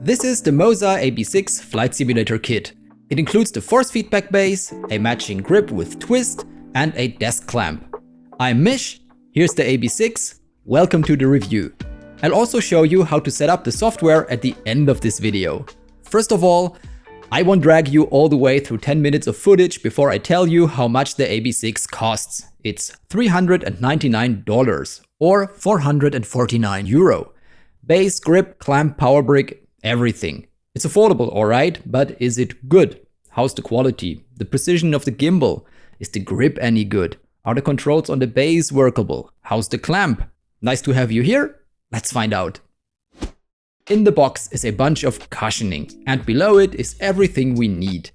This is the MOZA AB6 Flight Simulator Kit. It includes the force feedback base, a matching grip with twist, and a desk clamp. I'm Mish, here's the AB6, welcome to the review. I'll also show you how to set up the software at the end of this video. First of all, I won't drag you all the way through 10 minutes of footage before I tell you how much the AB6 costs. It's $399 or 449 euro. Base, grip, clamp, power brick, everything. It's affordable, alright, but is it good? How's the quality? The precision of the gimbal? Is the grip any good? Are the controls on the base workable? How's the clamp? Nice to have you here. Let's find out. In the box is a bunch of cushioning, and below it is everything we need.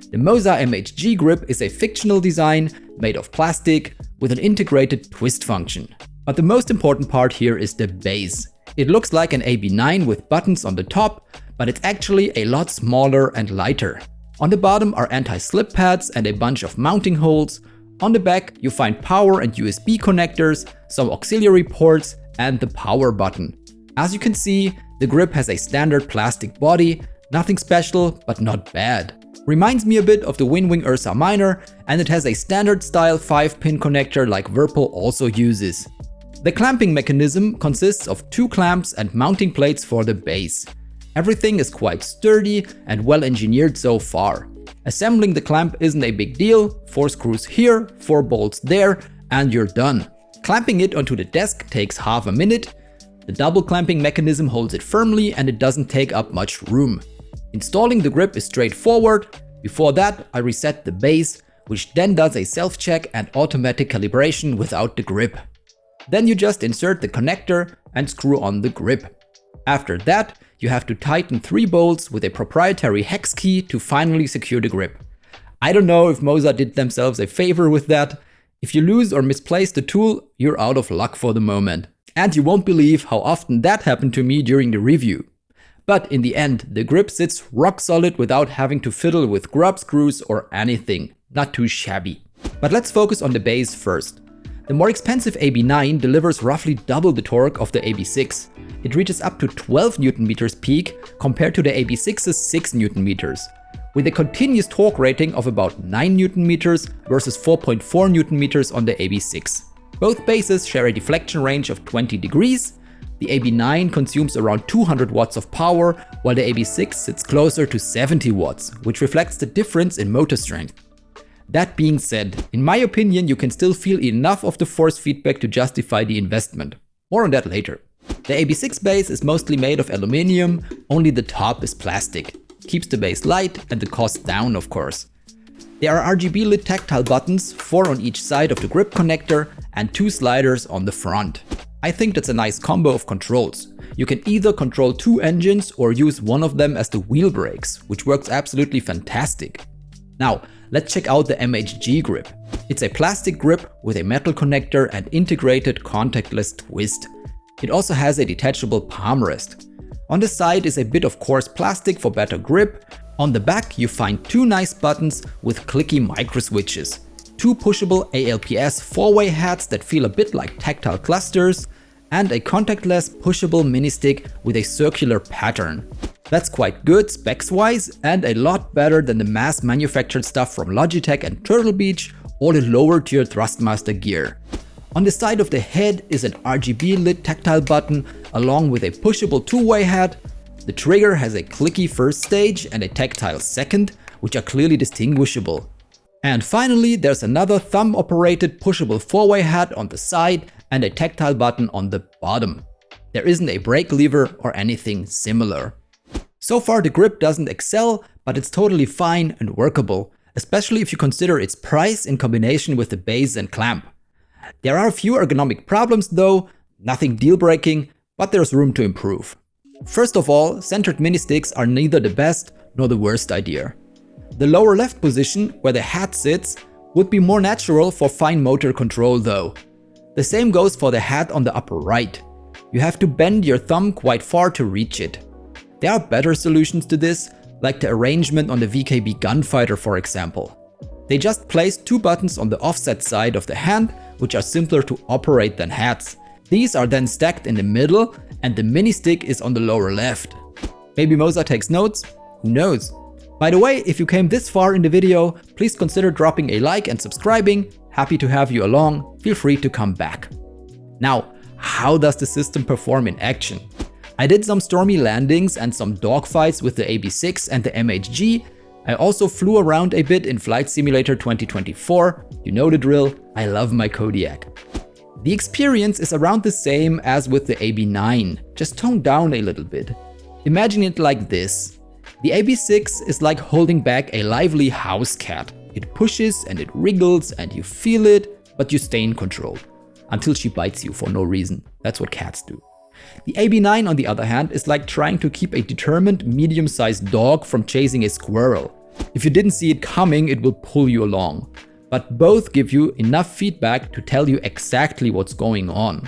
The MOZA MHG grip is a fictional design made of plastic with an integrated twist function. But the most important part here is the base. It looks like an AB9 with buttons on the top, but it's actually a lot smaller and lighter. On the bottom are anti-slip pads and a bunch of mounting holes. On the back you find power and USB connectors, some auxiliary ports, and the power button. As you can see, the grip has a standard plastic body, nothing special but not bad. Reminds me a bit of the Winwing Ursa Minor, and it has a standard style 5-pin connector like Whirlpool also uses. The clamping mechanism consists of 2 clamps and mounting plates for the base. Everything is quite sturdy and well engineered so far. Assembling the clamp isn't a big deal, 4 screws here, 4 bolts there, and you're done. Clamping it onto the desk takes half a minute. The double clamping mechanism holds it firmly and it doesn't take up much room. Installing the grip is straightforward. Before that, I reset the base, which then does a self-check and automatic calibration without the grip. Then you just insert the connector and screw on the grip. After that, you have to tighten 3 bolts with a proprietary hex key to finally secure the grip. I don't know if MOZA did themselves a favor with that. If you lose or misplace the tool, you're out of luck for the moment. And you won't believe how often that happened to me during the review. But in the end, the grip sits rock solid without having to fiddle with grub screws or anything. Not too shabby. But let's focus on the base first. The more expensive AB9 delivers roughly double the torque of the AB6. It reaches up to 12 Nm peak compared to the AB6's 6 Nm, with a continuous torque rating of about 9 Nm versus 4.4 Nm on the AB6. Both bases share a deflection range of 20 degrees. The AB9 consumes around 200 watts of power, while the AB6 sits closer to 70 watts, which reflects the difference in motor strength. That being said, in my opinion, you can still feel enough of the force feedback to justify the investment. More on that later. The AB6 base is mostly made of aluminium, only the top is plastic. Keeps the base light and the cost down, of course. There are RGB lit tactile buttons, 4 on each side of the grip connector and 2 sliders on the front. I think that's a nice combo of controls. You can either control 2 engines or use one of them as the wheel brakes, which works absolutely fantastic. Now, let's check out the MHG grip. It's a plastic grip with a metal connector and integrated contactless twist. It also has a detachable palm rest. On the side is a bit of coarse plastic for better grip. On the back you find 2 nice buttons with clicky micro switches, 2 pushable ALPS 4-way heads that feel a bit like tactile clusters, and a contactless pushable mini stick with a circular pattern. That's quite good specs wise and a lot better than the mass manufactured stuff from Logitech and Turtle Beach or the lower tier Thrustmaster gear. On the side of the head is an RGB lit tactile button along with a pushable 2-way head. The trigger has a clicky first stage and a tactile second, which are clearly distinguishable. And finally, there's another thumb-operated pushable 4-way head on the side and a tactile button on the bottom. There isn't a brake lever or anything similar. So far the grip doesn't excel, but it's totally fine and workable, especially if you consider its price in combination with the base and clamp. There are a few ergonomic problems though, nothing deal-breaking, but there's room to improve. First of all, centered mini sticks are neither the best nor the worst idea. The lower left position, where the head sits, would be more natural for fine motor control though. The same goes for the head on the upper right. You have to bend your thumb quite far to reach it. There are better solutions to this, like the arrangement on the VKB Gunfighter for example. They just place 2 buttons on the offset side of the hand, which are simpler to operate than heads. These are then stacked in the middle and the mini stick is on the lower left. Maybe MOZA takes notes? Who knows? By the way, if you came this far in the video, please consider dropping a like and subscribing. Happy to have you along. Feel free to come back. Now, how does the system perform in action? I did some stormy landings and some dogfights with the AB6 and the MHG. I also flew around a bit in Flight Simulator 2024. You know the drill, I love my Kodiak. The experience is around the same as with the AB9, just toned down a little bit. Imagine it like this. The AB6 is like holding back a lively house cat. It pushes and it wriggles and you feel it, but you stay in control. Until she bites you for no reason. That's what cats do. The AB9 on the other hand is like trying to keep a determined medium-sized dog from chasing a squirrel. If you didn't see it coming, it will pull you along. But both give you enough feedback to tell you exactly what's going on.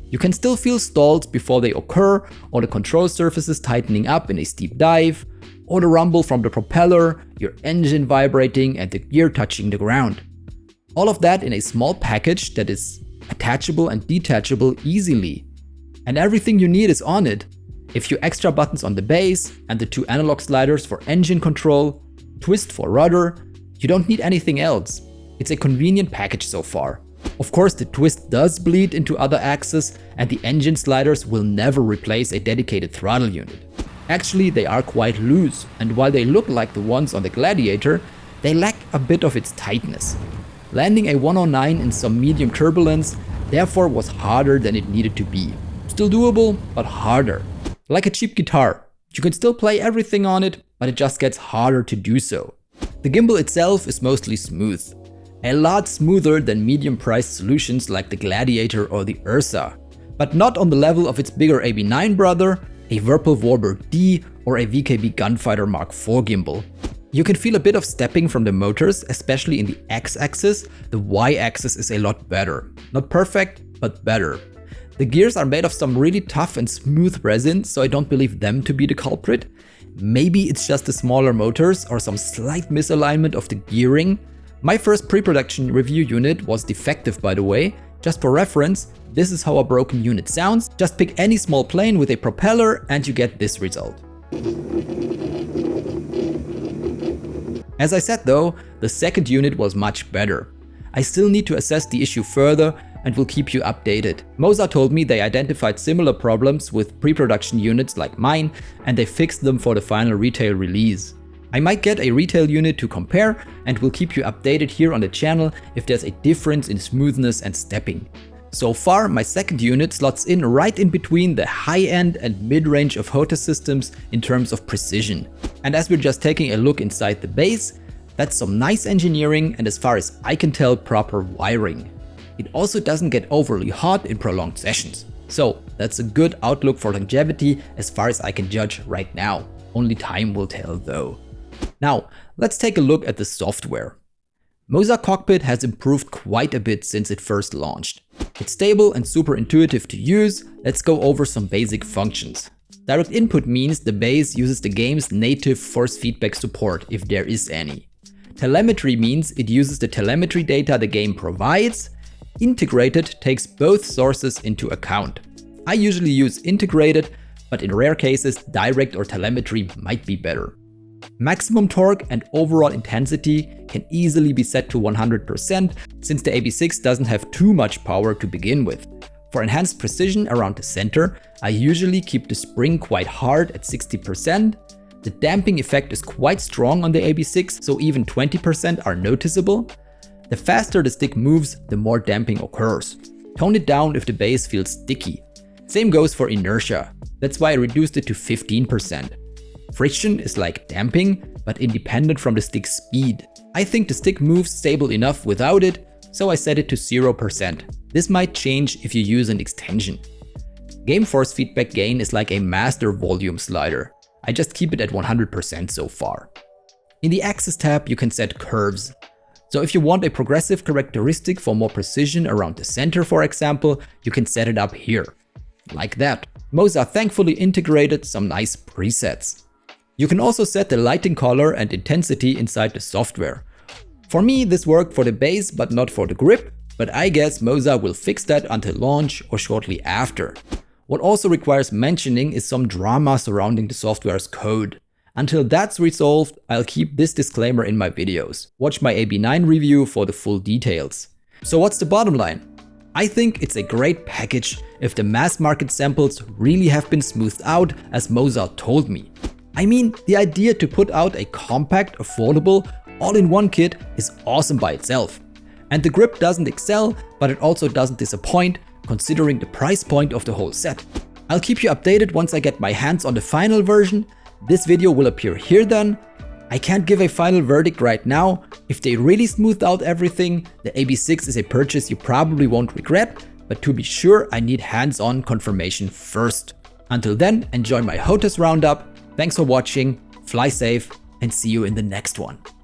You can still feel stalls before they occur, or the control surfaces tightening up in a steep dive, or the rumble from the propeller, your engine vibrating and the gear touching the ground. All of that in a small package that is attachable and detachable easily. And everything you need is on it. A few extra buttons on the base and the 2 analog sliders for engine control, twist for rudder. You don't need anything else. It's a convenient package so far. Of course, the twist does bleed into other axes and the engine sliders will never replace a dedicated throttle unit. Actually, they are quite loose, and while they look like the ones on the Gladiator, they lack a bit of its tightness. Landing a 109 in some medium turbulence therefore was harder than it needed to be. Still doable, but harder. Like a cheap guitar. You can still play everything on it, but it just gets harder to do so. The gimbal itself is mostly smooth. A lot smoother than medium-priced solutions like the Gladiator or the Ursa. But not on the level of its bigger AB9 brother, a Whirlpool Warbird D or a VKB Gunfighter Mark IV gimbal. You can feel a bit of stepping from the motors, especially in the X-axis. The Y-axis is a lot better. Not perfect, but better. The gears are made of some really tough and smooth resin, so I don't believe them to be the culprit. Maybe it's just the smaller motors or some slight misalignment of the gearing. My first pre-production review unit was defective, by the way. Just for reference, this is how a broken unit sounds. Just pick any small plane with a propeller and you get this result. As I said though, the second unit was much better. I still need to assess the issue further and will keep you updated. MOZA told me they identified similar problems with pre-production units like mine and they fixed them for the final retail release. I might get a retail unit to compare and will keep you updated here on the channel if there's a difference in smoothness and stepping. So far, my second unit slots in right in between the high-end and mid-range of HOTA systems in terms of precision. And as we're just taking a look inside the base, that's some nice engineering and as far as I can tell, proper wiring. It also doesn't get overly hot in prolonged sessions. So that's a good outlook for longevity as far as I can judge right now. Only time will tell though. Now, let's take a look at the software. MOZA Cockpit has improved quite a bit since it first launched. It's stable and super intuitive to use. Let's go over some basic functions. Direct input means the base uses the game's native force feedback support, if there is any. Telemetry means it uses the telemetry data the game provides. Integrated takes both sources into account. I usually use integrated, but in rare cases, direct or telemetry might be better. Maximum torque and overall intensity can easily be set to 100% since the AB6 doesn't have too much power to begin with. For enhanced precision around the center, I usually keep the spring quite hard at 60%. The damping effect is quite strong on the AB6, so even 20% are noticeable. The faster the stick moves, the more damping occurs. Tone it down if the base feels sticky. Same goes for inertia. That's why I reduced it to 15%. Friction is like damping, but independent from the stick's speed. I think the stick moves stable enough without it, so I set it to 0%. This might change if you use an extension. Game force feedback gain is like a master volume slider. I just keep it at 100% so far. In the axis tab, you can set curves. So if you want a progressive characteristic for more precision around the center, for example, you can set it up here. Like that. MOZA thankfully integrated some nice presets. You can also set the lighting color and intensity inside the software. For me, this worked for the base but not for the grip, but I guess MOZA will fix that until launch or shortly after. What also requires mentioning is some drama surrounding the software's code. Until that's resolved, I'll keep this disclaimer in my videos. Watch my AB9 review for the full details. So what's the bottom line? I think it's a great package if the mass market samples really have been smoothed out as MOZA told me. I mean, the idea to put out a compact, affordable, all-in-one kit is awesome by itself. And the grip doesn't excel, but it also doesn't disappoint considering the price point of the whole set. I'll keep you updated once I get my hands on the final version. This video will appear here then. I can't give a final verdict right now. If they really smoothed out everything, the AB6 is a purchase you probably won't regret, but to be sure I need hands-on confirmation first. Until then, enjoy my HOTAS roundup. Thanks for watching, fly safe, and see you in the next one.